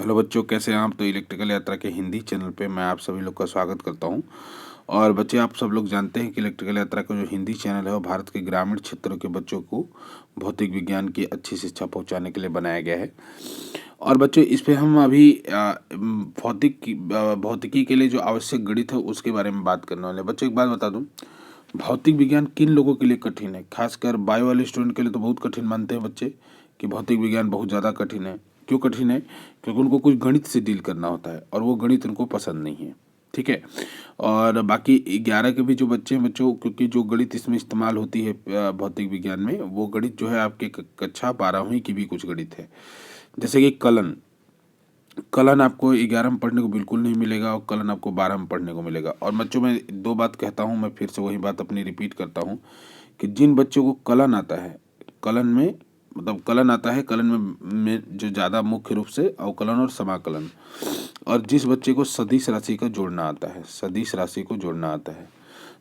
Hello बच्चों, कैसे हैं आप। तो इलेक्ट्रिकल यात्रा के हिंदी चैनल पे मैं आप सभी लोग का स्वागत करता हूं। और बच्चे, आप सब लोग जानते हैं कि इलेक्ट्रिकल यात्रा का जो हिंदी चैनल है वो भारत के ग्रामीण क्षेत्रों के बच्चों को भौतिक विज्ञान की अच्छी शिक्षा पहुंचाने के लिए बनाया गया है। और बच्चों, इस पे हम अभी भौतिकी के लिए जो आवश्यक गणित है उसके बारे में बात करने वाले हैं। बच्चों, एक बात बता दूं, भौतिक विज्ञान किन लोगों के लिए कठिन है। खासकर बायो वाले स्टूडेंट के लिए तो बहुत कठिन मानते हैं बच्चे कि भौतिक विज्ञान बहुत ज़्यादा कठिन है। क्यों कठिन है? क्योंकि उनको कुछ गणित से डील करना होता है और वो गणित उनको पसंद नहीं है। ठीक है। और बाकी 11 के भी जो बच्चे हैं बच्चों, क्योंकि जो गणित इसमें इस्तेमाल होती है भौतिक विज्ञान में, वो गणित जो है आपके कक्षा 12वीं की भी कुछ गणित है। जैसे कि कलन कलन आपको 11 में पढ़ने को बिल्कुल नहीं मिलेगा और कलन आपको 12 में पढ़ने को मिलेगा। और बच्चों, मैं दो बात कहता हूँ, मैं फिर से वही बात अपनी रिपीट करता हूँ कि जिन बच्चों को कलन आता है, कलन में मतलब कलन आता है, कलन में जो ज़्यादा मुख्य रूप से अवकलन और समाकलन, और जिस बच्चे को सदिश राशि का जोड़ना आता है, सदिश राशि को जोड़ना आता है,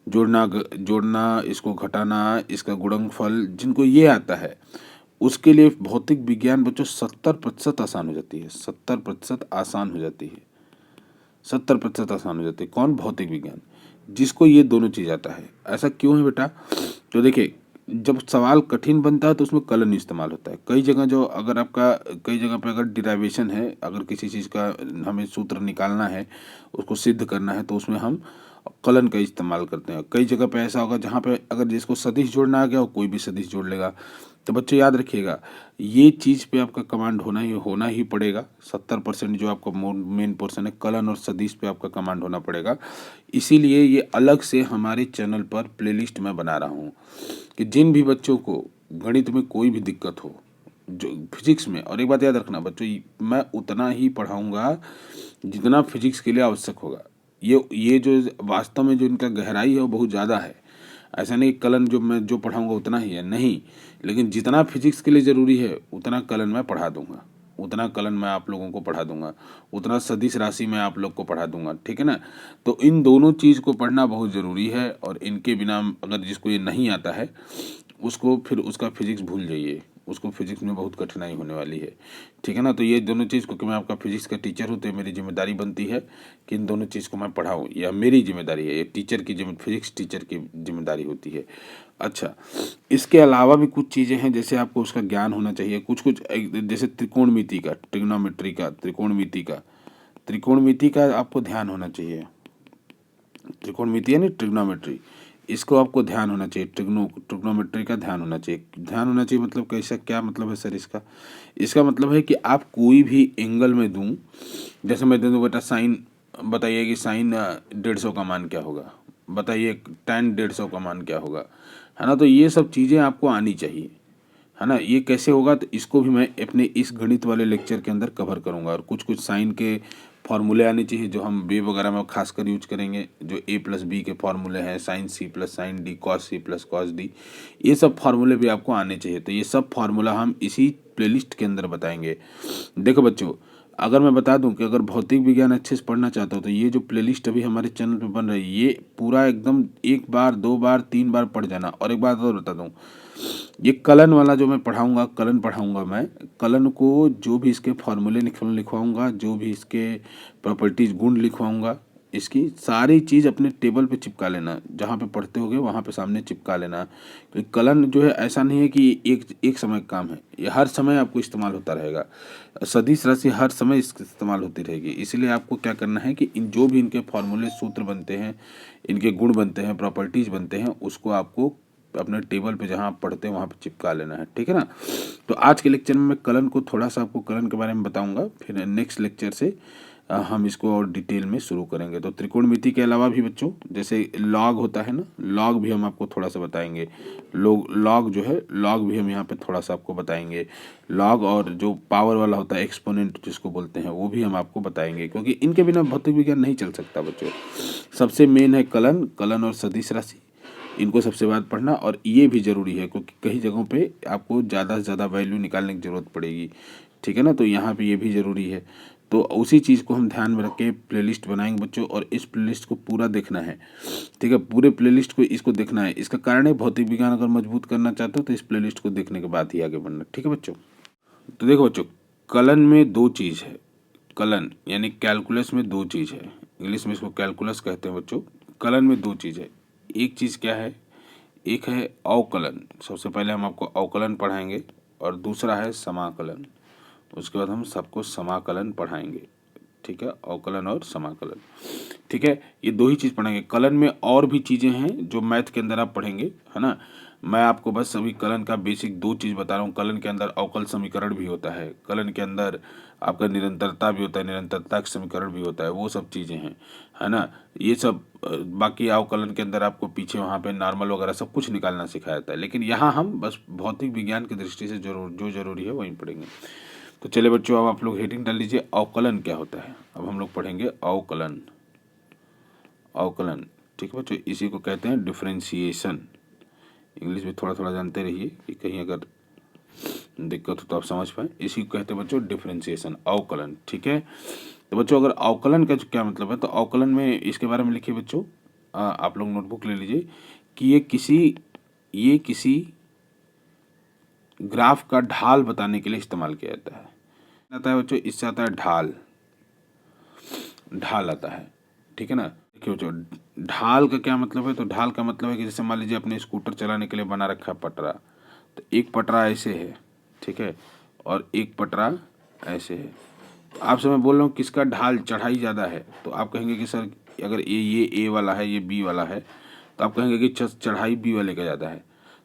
जोड़ना, इसको घटाना, इसका गुणनफल, जिनको ये आता है उसके लिए भौतिक विज्ञान बच्चों 70% आसान हो जाती है। 70% आसान हो जाती है। 70% आसान हो जाती है। कौन? भौतिक विज्ञान, जिसको ये दोनों चीज़ आता है। ऐसा क्यों है बेटा? तो देखिए, जब सवाल कठिन बनता है तो उसमें कलन इस्तेमाल होता है। कई जगह जो अगर आपका कई जगह पे अगर डिराइवेशन है, अगर किसी चीज़ का हमें सूत्र निकालना है, उसको सिद्ध करना है, तो उसमें हम कलन का इस्तेमाल करते हैं। कई जगह पे ऐसा होगा जहाँ पे अगर जिसको सदिश जोड़ना आ गया वो कोई भी सदिश जोड़ लेगा। तो बच्चों याद रखिएगा, ये चीज़ पे आपका कमांड होना ही पड़ेगा। 70% जो आपका मेन पोर्शन है, कलन और सदिश पे आपका कमांड होना पड़ेगा। इसीलिए ये अलग से हमारे चैनल पर प्लेलिस्ट में बना रहा हूँ कि जिन भी बच्चों को गणित में कोई भी दिक्कत हो, जो फिजिक्स में, और एक बात याद रखना बच्चों, मैं उतना ही पढ़ाऊँगा जितना फिजिक्स के लिए आवश्यक होगा। ये जो वास्तव में जो इनका गहराई है वो बहुत ज़्यादा है। ऐसा नहीं कलन जो मैं जो पढ़ाऊँगा उतना ही है, नहीं। लेकिन जितना फिजिक्स के लिए ज़रूरी है उतना कलन मैं पढ़ा दूंगा, उतना कलन मैं आप लोगों को पढ़ा दूंगा, उतना सदिश राशि मैं आप लोग को पढ़ा दूंगा। ठीक है ना? तो इन दोनों चीज़ को पढ़ना बहुत ज़रूरी है, और इनके बिना अगर जिसको ये नहीं आता है उसको फिर उसका फिजिक्स भूल जाइए, उसको फिजिक्स में बहुत कठिनाई होने वाली है। ठीक है ना? तो ये दोनों चीज़, क्योंकि मैं आपका फिजिक्स का टीचर हूँ तो मेरी जिम्मेदारी बनती है कि इन दोनों चीज़ को मैं पढ़ाऊँ, या मेरी जिम्मेदारी है, ये टीचर की फिजिक्स टीचर की जिम्मेदारी होती है। अच्छा, इसके अलावा भी कुछ चीज़ें हैं जैसे आपको उसका ज्ञान होना चाहिए। कुछ कुछ जैसे त्रिकोणमिति का, ट्रिग्नोमेट्री का, त्रिकोणमिति का आपको ध्यान होना चाहिए। त्रिकोणमिति यानी ट्रिग्नोमेट्री, इसको आपको ध्यान होना चाहिए। ट्रिग्नोमेट्री का ध्यान होना चाहिए। ध्यान होना चाहिए मतलब कैसा, क्या मतलब है सर इसका? इसका मतलब है कि आप कोई भी एंगल में दूं, जैसे मैं दे दूं बेटा साइन, बताइए कि साइन 150 का मान क्या होगा, बताइए tan 150 का मान क्या होगा, है ना? तो ये सब चीज़ें आपको आनी चाहिए, है ना? ये कैसे होगा, तो इसको भी मैं अपने इस गणित वाले लेक्चर के अंदर कवर करूँगा। और कुछ कुछ साइन के फार्मूले आने चाहिए जो हम वेव वगैरह में खासकर यूज करेंगे। जो a+b के फार्मूले हैं, sine c plus sine D, cos c plus cos D, ये सब फार्मूले भी आपको आने चाहिए। तो ये सब फार्मूला हम इसी प्लेलिस्ट के अंदर बताएंगे। देखो बच्चों, अगर मैं बता दूं कि अगर भौतिक विज्ञान अच्छे से पढ़ना चाहता हो तो ये जो प्लेलिस्ट अभी हमारे चैनल पे बन रही है, ये पूरा एकदम 1 बार 2 बार 3 बार पढ़ जाना। और एक बात और बता दूं, ये कलन वाला जो मैं पढ़ाऊंगा, कलन पढ़ाऊंगा, मैं कलन को जो भी इसके फॉर्मूले लिखवाऊंगा, जो भी इसके प्रॉपर्टीज गुण लिखवाऊंगा, इसकी सारी चीज़ अपने टेबल पे चिपका लेना। जहाँ पे पढ़ते होगे वहाँ पे सामने चिपका लेना। क्योंकि कलन जो है ऐसा नहीं है कि एक समय का काम है, ये हर समय आपको इस्तेमाल होता रहेगा। सदिश राशि हर समय इस्तेमाल होती रहेगी। इसलिए आपको क्या करना है कि इन जो भी इनके फॉर्मूले सूत्र बनते हैं, इनके गुण बनते हैं, प्रॉपर्टीज बनते हैं, उसको आपको अपने टेबल पे जहाँ आप पढ़ते हैं वहाँ पे चिपका लेना है। ठीक है ना? तो आज के लेक्चर में मैं कलन को थोड़ा सा आपको कलन के बारे में बताऊंगा, फिर नेक्स्ट लेक्चर से हम इसको और डिटेल में शुरू करेंगे। तो त्रिकोणमिति के अलावा भी बच्चों जैसे लॉग होता है ना, लॉग भी हम आपको थोड़ा सा बताएंगे। लॉग जो है, लॉग भी हम यहाँ पे थोड़ा सा आपको बताएंगे। लॉग और जो पावर वाला होता है, एक्सपोनेंट जिसको बोलते हैं, वो भी हम आपको बताएंगे, क्योंकि इनके बिना भौतिक विज्ञान नहीं चल सकता बच्चों। सबसे मेन है कलन, कलन और सदिश राशि, इनको सबसे बाद पढ़ना। और ये भी ज़रूरी है क्योंकि कई जगहों पे आपको ज़्यादा से ज़्यादा वैल्यू निकालने की ज़रूरत पड़ेगी। ठीक है ना? तो यहाँ पे ये भी ज़रूरी है। तो उसी चीज़ को हम ध्यान में रख के प्लेलिस्ट बनाएंगे बच्चों, और इस प्लेलिस्ट को पूरा देखना है। ठीक है? पूरे प्लेलिस्ट को इसको देखना है। इसका कारण है भौतिक विज्ञान अगर मजबूत करना चाहते हो तो इस प्लेलिस्ट को देखने के बाद ही आगे बढ़ना। ठीक है बच्चों? तो देखो बच्चों, कलन में दो चीज़ है। कलन यानी कैलकुलस में दो चीज़ है, इंग्लिश में इसको कैलकुलस कहते हैं बच्चों। कलन में दो चीज़ है, एक चीज़ क्या है, एक है अवकलन, सबसे पहले हम आपको अवकलन पढ़ाएंगे, और दूसरा है समाकलन, उसके बाद हम सबको समाकलन पढ़ाएंगे। ठीक है, अवकलन और समाकलन। ठीक है, ये दो ही चीज़ पढ़ेंगे। कलन में और भी चीज़ें हैं जो मैथ के अंदर आप पढ़ेंगे, है ना। मैं आपको बस अभी कलन का बेसिक दो चीज़ बता रहा हूँ। कलन के अंदर अवकल समीकरण भी होता है, कलन के अंदर आपका निरंतरता भी होता है, निरंतरता का समीकरण भी होता है, वो सब चीज़ें हैं, है ना। ये सब बाकी अवकलन के अंदर आपको पीछे वहाँ पे नॉर्मल वगैरह सब कुछ निकालना सिखाया जाता है, लेकिन यहाँ हम बस भौतिक विज्ञान की दृष्टि से जो जरूरी है वहीं पढ़ेंगे। तो चलिए बच्चों, अब आप लोग हेडिंग डाल लीजिए, अवकलन क्या होता है। अब हम लोग पढ़ेंगे अवकलन। अवकलन, ठीक है बच्चों, इसी को कहते हैं डिफरेंशिएशन। इंग्लिश में थोड़ा थोड़ा जानते रहिए कि कहीं अगर दिक्कत हो तो आप समझ पाए। इसी को कहते हैं बच्चों डिफरेंशिएशन, अवकलन। ठीक है, तो बच्चों अगर अवकलन का क्या मतलब है, तो अवकलन में इसके बारे में लिखिए बच्चों, आप लोग नोटबुक ले लीजिए कि ये किसी ग्राफ का ढाल बताने के लिए इस्तेमाल किया जाता है। आता है बच्चों, इससे आता है ढाल, ढाल आता है। ठीक है ना, देखिए बच्चों, ढाल का क्या मतलब है, तो ढाल का मतलब है कि जैसे मान लीजिए अपने स्कूटर चलाने के लिए बना रखा है पटरा, तो एक पटरा ऐसे है, ठीक है, और एक पटरा ऐसे है। तो आपसे मैं बोल रहा हूँ किसका ढाल चढ़ाई ज़्यादा है, तो आप कहेंगे कि सर अगर ये ए वाला है, ये बी वाला है, तो आप कहेंगे कि चढ़ाई बी वाले का ज़्यादा है।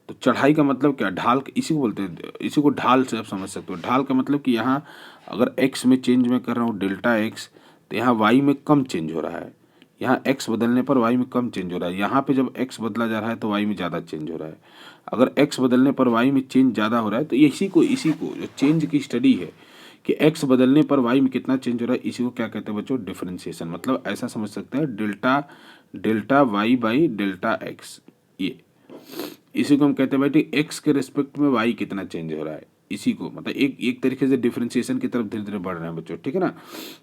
तो चढ़ाई का मतलब क्या, ढाल, इसी को बोलते हैं, इसी को ढाल से आप समझ सकते हो। ढाल का मतलब कि यहाँ अगर एक्स में चेंज मैं कर रहा हूँ डेल्टा एक्स, तो यहाँ वाई में कम चेंज हो रहा है, यहाँ एक्स बदलने पर वाई में कम चेंज हो रहा है। यहाँ पे जब एक्स बदला जा रहा है तो वाई में ज़्यादा चेंज हो रहा है। अगर एक्स बदलने पर वाई में चेंज ज़्यादा हो रहा है, तो इसी को जो चेंज की स्टडी है कि एक्स बदलने पर वाई में कितना चेंज हो रहा है, इसी को क्या कहते हैं बच्चों, डिफरेंशिएशन। मतलब ऐसा समझ सकते हैं, delta Y by delta X, ये इसी को हम कहते हैं बेटे एक्स के रिस्पेक्ट में वाई कितना चेंज हो रहा है। इसी को मतलब एक तरीके से डिफरेंशिएशन की तरफ धीरे धीरे बढ़ रहे हैं बच्चों। ठीक है ना,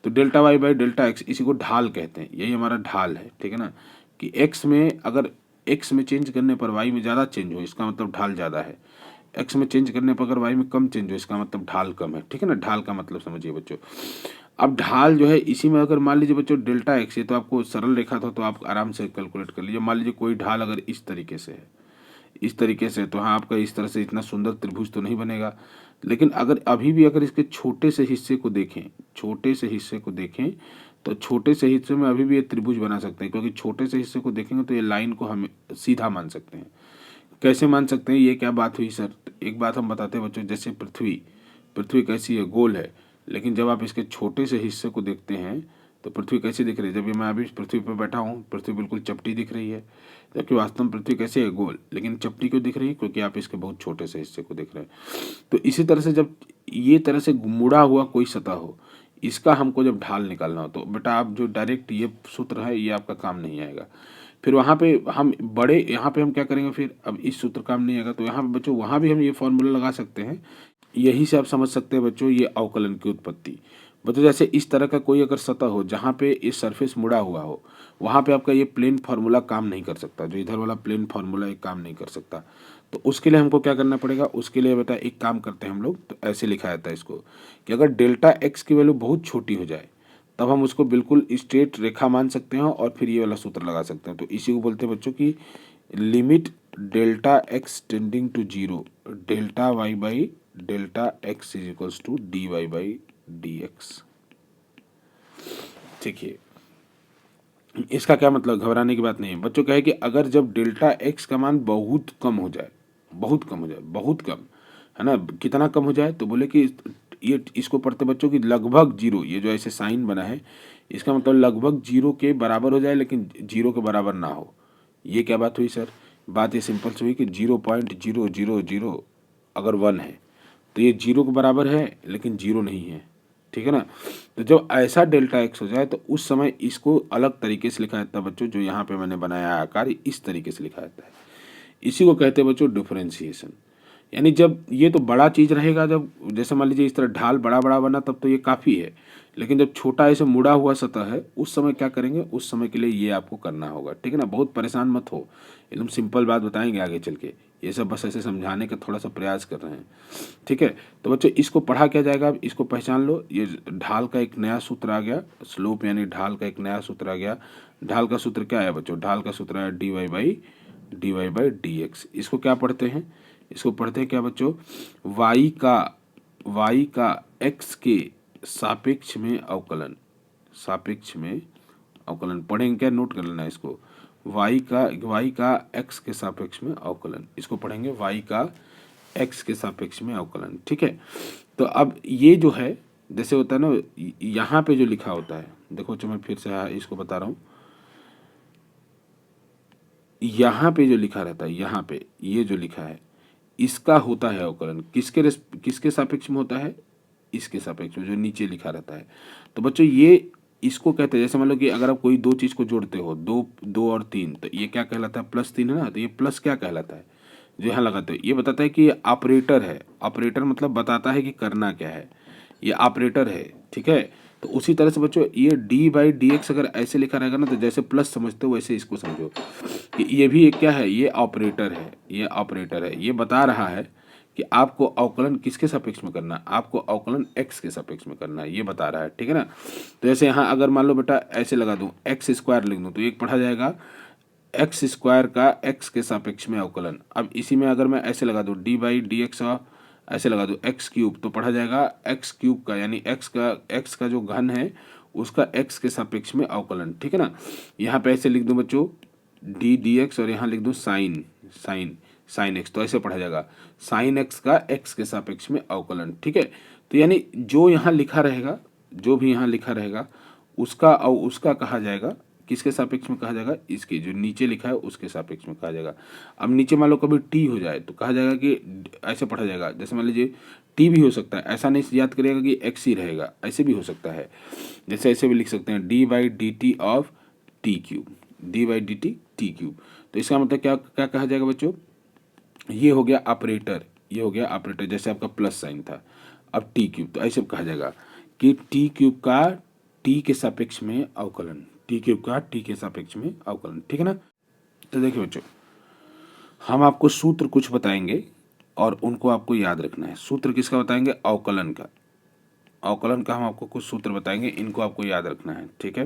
तो delta Y by delta X, इसी को ढाल कहते हैं, यही हमारा ढाल है। ठीक है ना, कि एक्स में अगर एक्स में चेंज करने पर वाई में ज़्यादा चेंज हो, इसका मतलब ढाल ज़्यादा है। एक्स में चेंज करने पर अगर वाई में कम चेंज हो, इसका मतलब ढाल कम है। ठीक है ना, ढाल का मतलब समझिए बच्चों। अब ढाल जो है, इसी में अगर मान लीजिए बच्चों डेल्टा एक्स, ये तो आपको सरल रेखा था, तो आप आराम से कैलकुलेट कर लीजिए। मान लीजिए कोई ढाल अगर इस तरीके से है, इस तरीके से, तो हाँ आपका इस तरह से इतना सुंदर त्रिभुज तो नहीं बनेगा। लेकिन अगर अभी भी अगर इसके छोटे से हिस्से को देखें, छोटे से हिस्से को देखें, तो छोटे से हिस्से में अभी भी ये त्रिभुज बना सकते हैं, क्योंकि छोटे से हिस्से को देखेंगे तो ये लाइन को हम सीधा मान सकते हैं। कैसे मान सकते हैं, ये क्या बात हुई सर, एक बात हम बताते हैं बच्चों। जैसे पृथ्वी कैसी है, गोल है, लेकिन जब आप इसके छोटे से हिस्से को देखते हैं तो पृथ्वी कैसी दिख रही है। जब ये मैं अभी पृथ्वी पर बैठा हूँ, पृथ्वी बिल्कुल चपटी दिख रही है, जबकि वास्तव में पृथ्वी कैसे है, गोल, लेकिन चपटी क्यों दिख रही है, क्योंकि आप इसके बहुत छोटे से हिस्से को देख रहे हैं। तो इसी तरह से जब ये तरह से मुड़ा हुआ कोई सतह हो, इसका हमको जब ढाल निकालना हो, तो बेटा आप जो डायरेक्ट ये सूत्र है, ये आपका काम नहीं आएगा। फिर वहाँ पे हम बड़े, यहाँ पे हम क्या करेंगे, फिर अब इस सूत्र काम नहीं आएगा, तो यहाँ पे बच्चों वहाँ भी हम ये फॉर्मूला लगा सकते हैं। यही से आप समझ सकते हैं बच्चों ये अवकलन की उत्पत्ति। बच्चों जैसे इस तरह का कोई अगर सतह हो जहाँ पे ये सरफेस मुड़ा हुआ हो, वहाँ पे आपका ये प्लेन फार्मूला काम नहीं कर सकता, जो इधर वाला प्लेन फार्मूला ये काम नहीं कर सकता। तो उसके लिए हमको क्या करना पड़ेगा, उसके लिए बेटा एक काम करते हैं हम लोग, तो ऐसे लिखा जाता है इसको कि अगर डेल्टा एक्स की वैल्यू बहुत छोटी हो जाए, तब हम उसको बिल्कुल स्ट्रेट रेखा मान सकते हैं और फिर ये वाला सूत्र लगा सकते हैं। तो इसी को बोलते हैं बच्चों की limit delta X tending to zero, delta Y by delta X is equals to D Y by D X. ठीक है, इसका क्या मतलब, घबराने की बात नहीं है बच्चों। कहे कि अगर जब डेल्टा एक्स का मान बहुत कम हो जाए, बहुत कम हो जाए, बहुत कम, है ना, कितना कम हो जाए, तो बोले कि ये इसको पढ़ते बच्चों की लगभग जीरो, ये जो ऐसे साइन बना है, इसका मतलब लगभग जीरो के बराबर हो जाए, लेकिन जीरो के बराबर ना हो। ये क्या बात हुई सर, बात ये सिंपल से हुई कि 0.000 अगर 1 है, तो ये जीरो के बराबर है लेकिन जीरो नहीं है। ठीक है ना, तो जब ऐसा डेल्टा एक्स हो जाए, तो उस समय इसको अलग तरीके से लिखा जाता है बच्चों, जो यहाँ पे मैंने बनाया आकार, इस तरीके से लिखा जाता है। इसी को कहते हैं बच्चों डिफरेंशिएशन। यानी जब ये तो बड़ा चीज़ रहेगा, जब जैसे मान लीजिए इस तरह ढाल बड़ा बड़ा बना, तब तो ये काफ़ी है। लेकिन जब छोटा ऐसे मुड़ा हुआ सतह है उस समय क्या करेंगे, उस समय के लिए ये आपको करना होगा, ठीक है ना। बहुत परेशान मत हो, एकदम सिंपल बात बताएंगे आगे चल के, ये सब बस ऐसे समझाने का थोड़ा सा प्रयास कर रहे हैं, ठीक है। तो बच्चों इसको पढ़ा क्या जाएगा, अब इसको पहचान लो, ये ढाल का एक नया सूत्र आ गया, स्लोप यानी ढाल का एक नया सूत्र आ गया। ढाल का सूत्र क्या है बच्चों, ढाल का सूत्र है dy/dx। इसको क्या पढ़ते हैं, इसको पढ़ते हैं क्या बच्चों, y का x के सापेक्ष में अवकलन, सापेक्ष में अवकलन पढ़ेंगे क्या, नोट कर लेना इसको, y का x के सापेक्ष में अवकलन, इसको पढ़ेंगे y का x के सापेक्ष में अवकलन, ठीक है। तो अब ये जो है जैसे होता है ना, यहाँ पे जो लिखा होता है, देखो जो मैं फिर से इसको बता रहा हूँ, यहाँ पे जो लिखा रहता है, यहाँ पे ये जो लिखा है इसका होता है अवकलन, किसके सापेक्ष में होता है, इसके सापेक्ष में, जो नीचे लिखा रहता है। तो बच्चों ये इसको कहते हैं, जैसे मान लो कि अगर आप कोई दो चीज को जोड़ते हो, दो और तीन, तो ये क्या कहलाता है, +3 है ना, तो ये प्लस क्या कहलाता है, जो यहाँ लगाते हो ये बताता है कि ये ऑपरेटर है। ऑपरेटर मतलब बताता है कि करना क्या है, ये ऑपरेटर है, ठीक है। तो उसी तरह से बच्चों ये d/dx अगर ऐसे लिखा रहेगा ना, तो जैसे प्लस समझते हो वैसे इसको समझो कि ये भी एक क्या है, ये ऑपरेटर है, ये ऑपरेटर है, ये बता रहा है कि आपको अवकलन किसके सापेक्ष में करना है, आपको अवकलन x के सापेक्ष में करना है, ये बता रहा है, ठीक है ना। तो जैसे यहाँ अगर मान लो बेटा ऐसे लगा दूं, x² लिख दूं, तो एक पढ़ा जाएगा x² का x के सापेक्ष में अवकलन। अब इसी में अगर मैं ऐसे लगा दूं d/dx ऐसे लगा दूं x³ तो पढ़ा जाएगा x³ का, यानी x का जो घन है उसका x के सापेक्ष में अवकलन, ठीक है ना। यहाँ पे ऐसे लिख दूं बच्चों dx और यहाँ लिख दूं साइन x, तो ऐसे पढ़ा जाएगा साइन x का x के सापेक्ष में अवकलन, ठीक है। तो यानी जो यहाँ लिखा रहेगा, जो भी यहाँ लिखा रहेगा उसका कहा जाएगा, किसके सापेक्ष में कहा जाएगा, इसके जो नीचे लिखा है उसके सापेक्ष में कहा जाएगा। अब नीचे मान लो कभी t हो जाए तो कहा जाएगा कि ऐसे पढ़ा जाएगा, जैसे मान लीजिए t भी हो सकता है, ऐसा नहीं याद करिएगा कि x ही रहेगा, ऐसे भी हो सकता है, जैसे ऐसे भी लिख सकते हैं d/dt of t³, d/dt t³। तो इसका मतलब क्या क्या कहा जाएगा बच्चों, ये हो गया ऑपरेटर, ये हो गया ऑपरेटर, जैसे आपका प्लस साइन था। अब t³, तो ऐसे कहा जाएगा कि t³ का t के सापेक्ष में अवकलन, t³ का t के सापेक्ष में अवकलन, ठीक है ना। तो देखिए बच्चों हम आपको सूत्र कुछ बताएंगे और उनको आपको याद रखना है। सूत्र किसका बताएंगे, अवकलन का, अवकलन का हम आपको कुछ सूत्र बताएंगे, इनको आपको याद रखना है, ठीक है।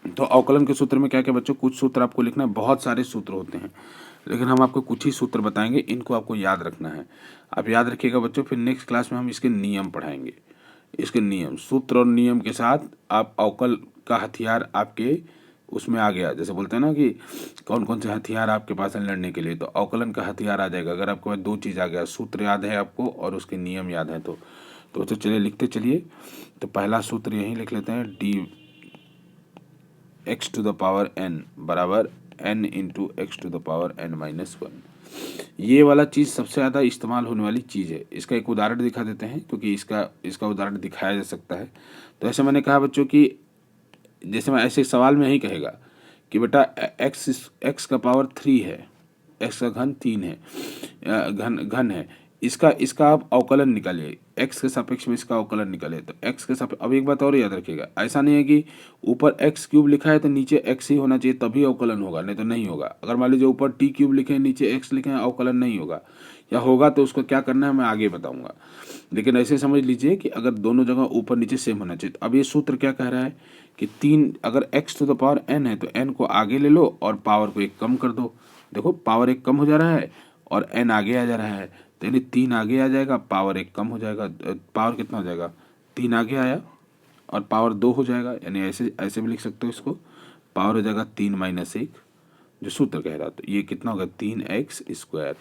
तो अवकलन के सूत्र में क्या क्या बच्चों, कुछ सूत्र आपको लिखना है, बहुत सारे सूत्र होते हैं लेकिन हम आपको कुछ ही सूत्र बताएंगे, इनको आपको याद रखना है। आप याद रखिएगा बच्चों, फिर नेक्स्ट क्लास में हम इसके नियम पढ़ाएंगे, इसके नियम, सूत्र और नियम के साथ आप अवकल का हथियार आपके उसमें आ गया, जैसे बोलते हैं ना कि कौन कौन से हथियार आपके पास है लड़ने के लिए, तो अवकलन का हथियार आ जाएगा अगर आपके पास दो चीज़ आ गया, सूत्र याद है आपको और उसके नियम याद है। तो बच्चों चलिए लिखते चलिए। तो पहला सूत्र यहीं लिख लेते हैं, dx⁴n बराबर n इंटू x⁴n-1। ये वाला चीज़ सबसे ज़्यादा इस्तेमाल होने वाली चीज़ है। इसका एक उदाहरण दिखा देते हैं क्योंकि इसका उदाहरण दिखाया जा सकता है। तो ऐसे मैंने कहा बच्चों कि जैसे मैं ऐसे सवाल में ही कहेगा कि बेटा x का पावर 3 है, x का घन 3 है, घन है, इसका आप अवकलन निकालिए, x के सापेक्ष में इसका अवकलन निकालिए। तो x के सापेक्ष, अब एक बात और याद रखिएगा, ऐसा नहीं है कि ऊपर x³ लिखा है तो नीचे x ही होना चाहिए तभी अवकलन होगा, नहीं तो नहीं होगा। अगर मान लीजिए ऊपर t³ लिखे हैं नीचे x लिखे हैं, अवकलन नहीं होगा, या होगा तो उसको क्या करना है मैं आगे बताऊंगा। लेकिन ऐसे समझ लीजिए कि अगर दोनों जगह ऊपर नीचे सेम होना चाहिए। अब ये सूत्र क्या कह रहा है कि 3, अगर x⁴n है तो n को आगे ले लो और पावर को 1 कम कर दो। देखो पावर 1 कम हो जा रहा है और n आगे आ जा रहा है, तो यानी 3 आगे आ जाएगा, पावर 1 कम हो जाएगा, पावर कितना हो जाएगा, 3 आगे आया और पावर 2 हो जाएगा, यानी ऐसे ऐसे भी लिख सकते हो इसको, पावर हो जाएगा 3 - 1 जो सूत्र कह रहा है। तो ये कितना होगा 3x²।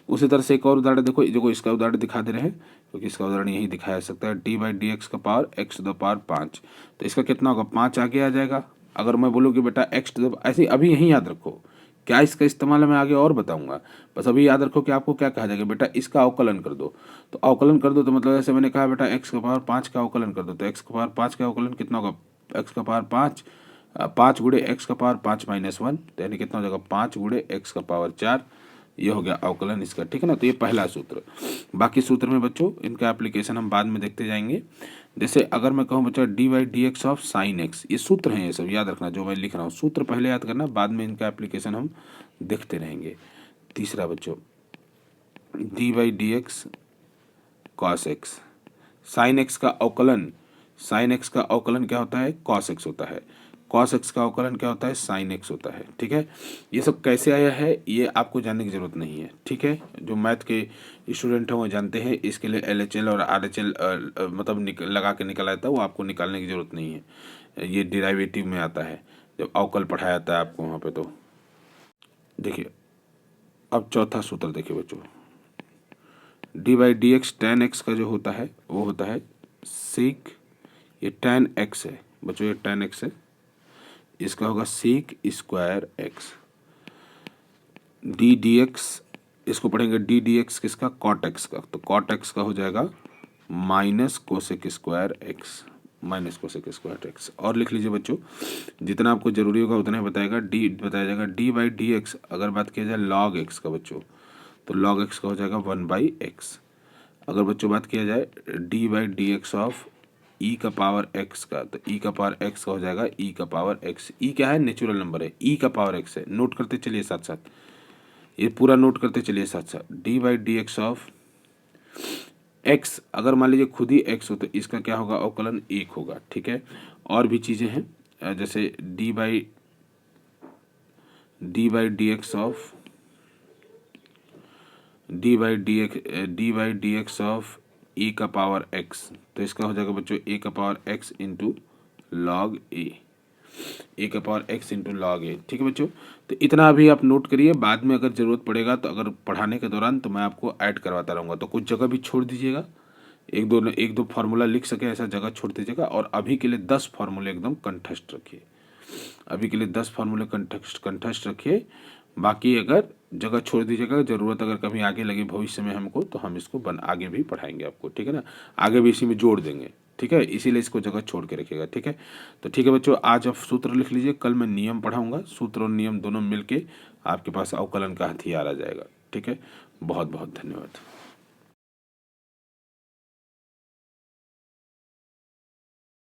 उसी तरह से एक और उदाहरण देखो इसका उदाहरण दिखा दे रहे हैं क्योंकि इसका उदाहरण यही दिखाया जा सकता है, d/dx का पावर x⁵5। तो इसका कितना होगा, 5 आगे आ जाएगा। अगर मैं बोलूँ कि बेटा ऐसे अभी यहीं याद रखो, क्या इसका इस्तेमाल मैं आगे और बताऊंगा, बस अभी याद रखो कि आपको क्या कहा जाएगा, बेटा इसका अवकलन कर दो। तो अवकलन कर दो तो मतलब जैसे मैंने कहा बेटा x⁵5 का अवकलन कर दो, तो x⁵5 का अवकलन कितना होगा, x⁵5 5 × x⁵5 - 1, तो यानी कितना हो जाएगा 5 × x⁴ 4। ये हो गया अवकलन इसका, ठीक है ना। तो ये पहला सूत्र। बाकी सूत्र में बच्चों इनका एप्लीकेशन हम बाद में देखते जाएंगे। जैसे अगर मैं कहूँ बच्चा D by D x of sine x, ये सूत्र हैं, ये सब याद रखना जो मैं लिख रहा हूँ, सूत्र पहले याद करना, बाद में इनका एप्लीकेशन हम देखते रहेंगे। तीसरा बच्चों D by D x cos x, sine x का अवकलन, साइन एक्स का अवकलन क्या होता है, कॉस एक्स होता है। कॉस एक्स का अवकलन क्या होता है, साइन एक्स होता है, ठीक है। ये सब कैसे आया है ये आपको जानने की ज़रूरत नहीं है, ठीक है। जो मैथ के स्टूडेंट हैं वो जानते हैं, इसके लिए LHL और RHL मतलब लगा के निकल आता है, वो आपको निकालने की ज़रूरत नहीं है। ये डिराइवेटिव में आता है, जब अवकल पढ़ाया जाता है आपको वहाँ पे। तो देखिए अब चौथा सूत्र देखिए बच्चों, D by D x ten x का जो होता है वो होता है सीक, ये टेन एक्स है बच्चों, ये टेन एक्स है, इसका होगा seek square x. D D x इसको पढ़ेंगे, डी डी एक्स किसका, कॉट एक्स का, तो कॉट एक्स का हो जाएगा minus cosec square x, minus cosec square x. और लिख लीजिए बच्चों, जितना आपको जरूरी होगा उतना ही बताया जाएगा। डी बाई डी एक्स अगर बात किया जाए लॉग एक्स का बच्चों, तो लॉग एक्स का हो जाएगा 1/x। अगर बच्चों बात किया जाए d by D x of e का पावर एक्स का, तो ई का पावर एक्स का हो जाएगा ई का पावर एक्स। ई क्या है, नेचुरल नंबर है, ई का पावर एक्स है, नोट करते चलिए साथ साथ, ये पूरा नोट करते चलिए साथ साथ। D by D x of x, अगर मान लीजिए खुद ही एक्स हो तो इसका क्या होगा, अवकलन 1 होगा, ठीक है। और भी चीज़ें हैं जैसे d by D x of d by D x of e का पावर एक्स, तो इसका हो जाएगा बच्चों ए का पावर एक्स इंटू लॉग ए का पावर एक्स इंटू लॉग ए, ठीक है बच्चों। तो इतना अभी आप नोट करिए, बाद में अगर ज़रूरत पड़ेगा तो अगर पढ़ाने के दौरान तो मैं आपको ऐड करवाता रहूँगा, तो कुछ जगह भी छोड़ दीजिएगा, एक दो फार्मूला लिख सके ऐसा जगह छोड़ दीजिएगा। और अभी के लिए 10 फार्मूले एकदम कंठस्थ रखिए, अभी के लिए 10 फार्मूले कंठस्थ रखिए। बाकी अगर जगह छोड़ दीजिएगा, ज़रूरत अगर कभी आगे लगे भविष्य में हमको, तो हम इसको आगे भी पढ़ाएंगे आपको, ठीक है ना, आगे भी इसी में जोड़ देंगे, ठीक है। इसीलिए इसको जगह छोड़ के रखिएगा, ठीक है। तो ठीक है बच्चों, आज आप सूत्र लिख लीजिए, कल मैं नियम पढ़ाऊँगा, सूत्र और नियम दोनों मिल के आपके पास अवकलन का हथियार आ जाएगा, ठीक है। बहुत बहुत धन्यवाद।